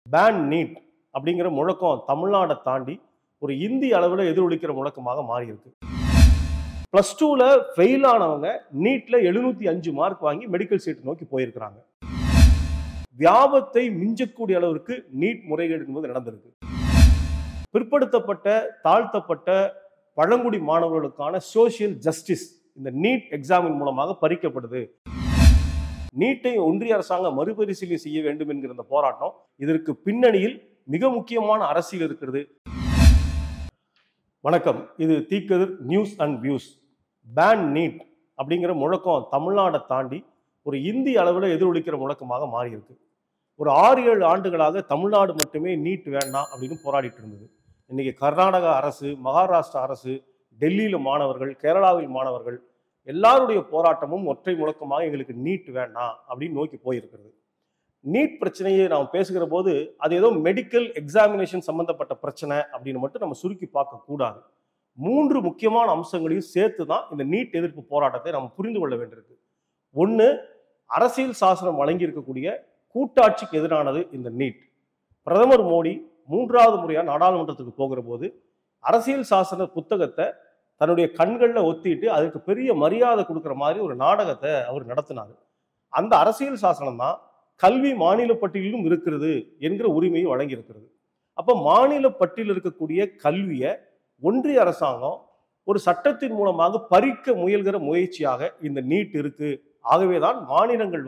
Pan NEET அப்படிங்கிற முழக்கம் தமிழ்நாடை தாண்டி ஒரு இந்திய அளவில் எதிரொலிக்கிற முழக்கமாக மாறி இருக்கு. பிளஸ் டூல ஃபெயில் ஆனவங்க நீட்ல 705 மார்க் வாங்கி மெடிக்கல் சீட் நோக்கி போயிருக்கிறாங்க. வியாபத்தை மிஞ்சக்கூடிய அளவிற்கு நீட் முறைகேடு என்பது நடந்திருக்கு. பிற்படுத்தப்பட்ட தாழ்த்தப்பட்ட பழங்குடி மாணவர்களுக்கான சோசியல் ஜஸ்டிஸ் இந்த நீட் எக்ஸாமின் மூலமாக பறிக்கப்படுது. நீட்டை ஒன்றிய அரசாங்கம் மறுபரிசீலனை செய்ய வேண்டும் என்கிற இந்த போராட்டம், இதற்கு பின்னணியில் மிக முக்கியமான அரசியல் இருக்கிறது. வணக்கம், இது Theekkathir news and views. Ban NEET அப்படிங்கிற முழக்கம் தமிழ்நாடை தாண்டி ஒரு இந்திய அளவில் எதிரொலிக்கிற முழக்கமாக மாறி இருக்கு. ஒரு 6-7 ஆண்டுகளாக தமிழ்நாடு மட்டுமே நீட் வேண்டாம் அப்படின்னு போராடிட்டு இருந்தது. இன்னைக்கு கர்நாடகா அரசு, மகாராஷ்டிரா அரசு, டெல்லியில் மாணவர்கள், கேரளாவில் மாணவர்கள் எல்லாருடைய போராட்டமும் ஒற்றை முழக்கமாக எங்களுக்கு நீட் வேண்டாம் அப்படின்னு நோக்கி போயிருக்கிறது. நீட் பிரச்சனையை நாம் பேசுகிற போது அது ஏதோ மெடிக்கல் எக்ஸாமினேஷன் சம்பந்தப்பட்ட பிரச்சனை அப்படின்னு மட்டும் நம்ம சுருக்கி பார்க்க கூடாது. 3 முக்கியமான அம்சங்களையும் சேர்த்து தான் இந்த நீட் எதிர்ப்பு போராட்டத்தை நம்ம புரிந்து கொள்ள வேண்டியிருக்கு. ஒன்று, அரசியல் சாசனம் வழங்கி இருக்கக்கூடிய கூட்டாட்சிக்கு எதிரானது இந்த நீட். பிரதமர் மோடி 3வது முறையாக நாடாளுமன்றத்துக்கு போகிற போது அரசியல் சாசன புத்தகத்தை தன்னுடைய கண்களில் ஒத்திட்டு அதுக்கு பெரிய மரியாதை கொடுக்குற மாதிரி ஒரு நாடகத்தை அவர் நடத்தினார். அந்த அரசியல் சாசனம் தான் கல்வி மாநில பட்டியலிலும் இருக்கிறது என்கிற உரிமையை வழங்கியிருக்கிறது. அப்போ மாநில பட்டியலில் இருக்கக்கூடிய கல்வியை ஒன்றிய அரசாங்கம் ஒரு சட்டத்தின் மூலமாக பறிக்க முயல்கிற முயற்சியாக இந்த நீட் இருக்கு. ஆகவேதான் மாநிலங்கள்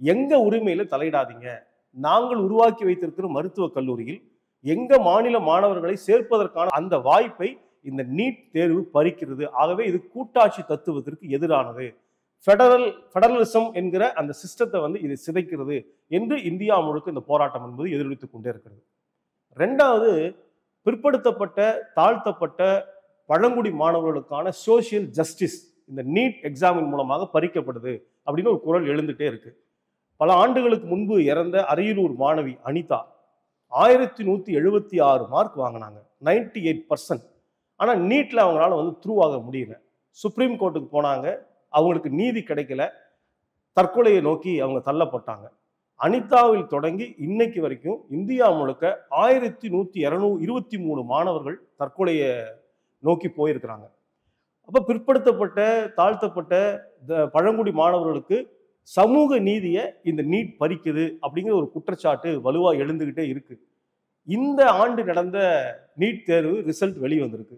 எங்க உரிமையில தலையிடாதீங்க, நாங்கள் உருவாக்கி வைத்திருக்கிற மருத்துவக் கல்லூரியில் எங்க மாநில மாணவர்களை சேர்ப்பதற்கான அந்த வாய்ப்பை இந்த நீட் தேர்வு பறிக்கிறது. ஆகவே இது கூட்டாட்சி தத்துவத்திற்கு எதிரானது, ஃபெடரலிசம் என்கிற அந்த சிஸ்டத்தை இது சிதைக்கிறது என்று இந்தியா முழுக்க இந்த போராட்டம் என்பது எதிரொலித்துக் கொண்டே இருக்கிறது. 2வது, பிற்படுத்தப்பட்ட தாழ்த்தப்பட்ட பழங்குடி மாணவர்களுக்கான சோசியல் ஜஸ்டிஸ் இந்த நீட் எக்ஸாமின் மூலமாக பறிக்கப்படுது அப்படின்னு ஒரு குரல் எழுந்துட்டே இருக்கு. பல ஆண்டுகளுக்கு முன்பு இறந்த அரியலூர் மாணவி அனிதா 1176 மார்க் வாங்கினாங்க, 98%. ஆனால் நீட்ல அவங்களால த்ரூ ஆக முடியல. சுப்ரீம் கோர்ட்டுக்கு போனாங்க, அவங்களுக்கு நீதி கிடைக்கல, தற்கொலையை நோக்கி அவங்க தள்ளப்பட்டாங்க. அனிதாவில் தொடங்கி இன்னைக்கு வரைக்கும் இந்தியா முழுக்க 1123 மாணவர்கள் தற்கொலையை நோக்கி போயிருக்கிறாங்க. அப்போ பிற்படுத்தப்பட்ட தாழ்த்தப்பட்ட பழங்குடி மாணவர்களுக்கு சமூக நீதியை இந்த நீட் பறிக்குது அப்படிங்கிற ஒரு குற்றச்சாட்டு வலுவாக எழுந்துகிட்டே இருக்கு. இந்த ஆண்டு நடந்த நீட் தேர்வு ரிசல்ட் வெளிவந்திருக்கு.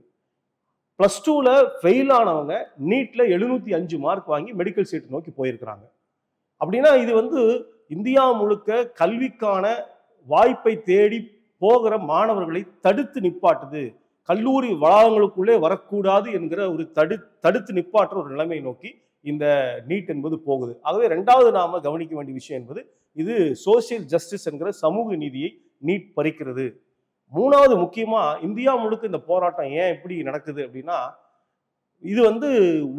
பிளஸ் டூல ஃபெயில் ஆனவங்க நீட்ல 705 மார்க் வாங்கி மெடிக்கல் சீட் நோக்கி போயிருக்கிறாங்க. அப்படின்னா இது இந்தியா முழுக்க கல்விக்கான வாய்ப்பை தேடி போகிற மாணவர்களை தடுத்து நிப்பாட்டுது. கல்லூரி வளாகங்களுக்குள்ளே வரக்கூடாது என்கிற ஒரு தடுத்து நிப்பாட்டுற ஒரு நிலைமை நோக்கி இந்த நீட் என்பது போகுது. ஆகவே 2வது நாம கவனிக்க வேண்டிய விஷயம் என்பது இது சோசியல் ஜஸ்டிஸ் என்கிற சமூக நீதியை நீட் பறிக்கிறது. 3வது, முக்கியமா இந்தியா முழுக்க இந்த போராட்டம் ஏன் இப்படி நடக்குது அப்படின்னா, இது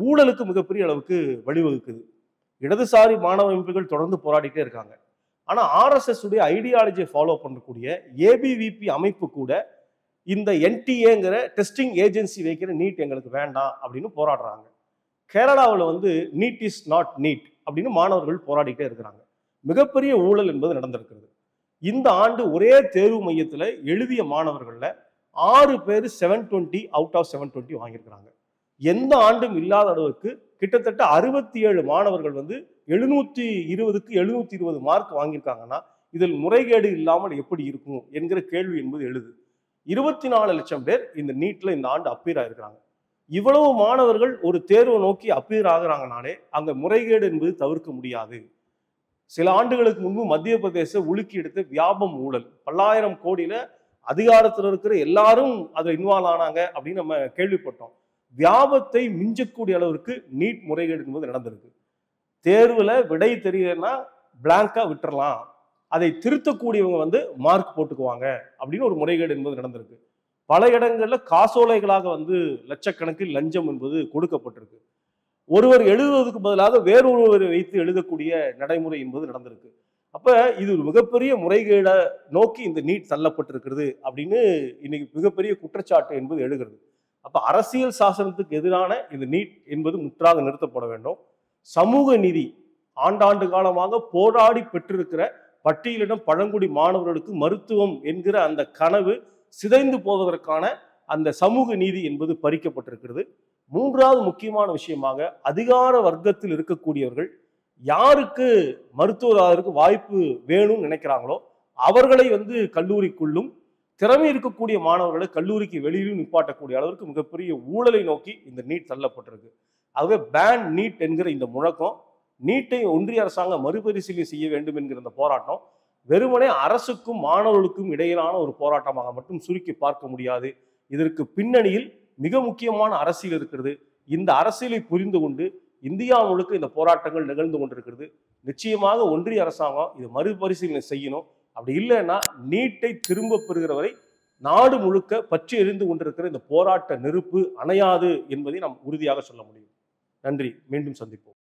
ஊழலுக்கு மிகப்பெரிய அளவுக்கு வழிவகுக்குது. இடதுசாரி மாணவ அமைப்புகள் தொடர்ந்து போராடிட்டே இருக்காங்க. ஆனா RSS உடைய ஐடியாலஜியை ஃபாலோ பண்ணக்கூடிய ABVP அமைப்பு கூட இந்த NTA டெஸ்டிங் ஏஜென்சி வைக்கிற நீட் எங்களுக்கு வேண்டாம் அப்படின்னு போராடுறாங்க. கேரளாவில் நீட் இஸ் நாட் நீட் அப்படின்னு மாணவர்கள் போராடிட்டே இருக்கிறாங்க. மிகப்பெரிய ஊழல் என்பது நடந்திருக்கிறது. இந்த ஆண்டு ஒரே தேர்வு மையத்தில் எழுதிய மாணவர்கள்ல 6 பேர் 720 அவுட் ஆஃப் 720 வாங்கியிருக்கிறாங்க. எந்த ஆண்டும் இல்லாத அளவுக்கு கிட்டத்தட்ட 67 மாணவர்கள் 720க்கு 720 மார்க் வாங்கியிருக்காங்கன்னா இதில் முறைகேடு இல்லாமல் எப்படி இருக்கும் என்கிற கேள்வி என்பது எழுது. 24 லட்சம் பேர் இந்த நீட்ல இந்த ஆண்டு அப்பீர் ஆயிருக்கிறாங்க. இவ்வளவு மாணவர்கள் ஒரு தேர்வை நோக்கி அப்பீர் ஆகுறாங்கனாலே அங்க முறைகேடு என்பது தவிர்க்க முடியாது. சில ஆண்டுகளுக்கு முன்பு மத்திய பிரதேச உலுக்கி எடுத்த வியாபம் ஊழல், பல்லாயிரம் கோடியில அதிகாரத்தில் இருக்கிற எல்லாரும் அதில் இன்வால்வ் ஆனாங்க அப்படின்னு நம்ம கேள்விப்பட்டோம். வியாபத்தை மிஞ்சக்கூடிய அளவிற்கு நீட் முறைகேடு என்பது நடந்திருக்கு. தேர்வுல விடை தெரியலன்னா பிளாங்கா விட்டுறலாம், அதை திருத்தக்கூடியவங்க மார்க் போட்டுக்குவாங்க அப்படின்னு ஒரு முறைகேடு என்பது நடந்திருக்கு. பல இடங்கள்ல காசோலைகளாக லட்சக்கணக்கில் லஞ்சம் என்பது கொடுக்கப்பட்டிருக்கு. ஒருவர் எழுதுவதற்கு பதிலாக வேறொருவரை வைத்து எழுதக்கூடிய நடைமுறை என்பது நடந்திருக்கு. அப்ப இது ஒரு மிகப்பெரிய முறைகேட நோக்கி இந்த நீட் தள்ளப்பட்டிருக்கிறது அப்படின்னு இன்னைக்கு மிகப்பெரிய குற்றச்சாட்டு என்பது எழுகிறது. அப்ப அரசியல் சாசனத்துக்கு எதிரான இந்த நீட் என்பது முற்றாக நிறுத்தப்பட வேண்டும். சமூக நீதி ஆண்டாண்டு காலமாக போராடி பெற்றிருக்கிற பட்டியலிடம் பழங்குடி மாணவர்களுக்கு மருத்துவம் என்கிற அந்த கனவு சிதைந்து போவதற்கான அந்த சமூக நீதி என்பது பறிக்கப்பட்டிருக்கிறது. மூன்றாவது முக்கியமான விஷயமாக, அதிகார வர்க்கத்தில் இருக்கக்கூடியவர்கள் யாருக்கு மருத்துவராக வாய்ப்பு வேணும்னு நினைக்கிறாங்களோ அவர்களை கல்லூரிக்குள்ளும், திறமை இருக்கக்கூடிய மாணவர்களை கல்லூரிக்கு வெளியிலும் நிப்பாட்டக்கூடிய அளவிற்கு மிகப்பெரிய ஊழலை நோக்கி இந்த நீட் தள்ளப்பட்டிருக்கு. ஆகவே பேன் நீட் என்கிற இந்த முழக்கம், நீட்டை ஒன்றிய அரசாங்கம் மறுபரிசீலனை செய்ய வேண்டும் என்கிற இந்த போராட்டம் வெறுமனே அரசுக்கும் மாணவர்களுக்கும் இடையிலான ஒரு போராட்டமாக மட்டும் சுருக்கி பார்க்க முடியாது. இதற்கு பின்னணியில் மிக முக்கியமான அரசியல் இருக்கிறது. இந்த அரசியலை புரிந்து கொண்டு இந்தியா முழுக்க இந்த போராட்டங்கள் நிகழ்ந்து கொண்டிருக்கிறது. நிச்சயமாக ஒன்றிய அரசாங்கம் இது மறுபரிசீலனை செய்யணும். அப்படி இல்லைன்னா நீட்டை திரும்ப பெறுகிற வரை நாடு முழுக்க பற்றி எரிந்து கொண்டிருக்கிற இந்த போராட்ட நெருப்பு அணையாது என்பதை நாம் உறுதியாக சொல்ல முடியும். நன்றி. மீண்டும் சந்திப்போம்.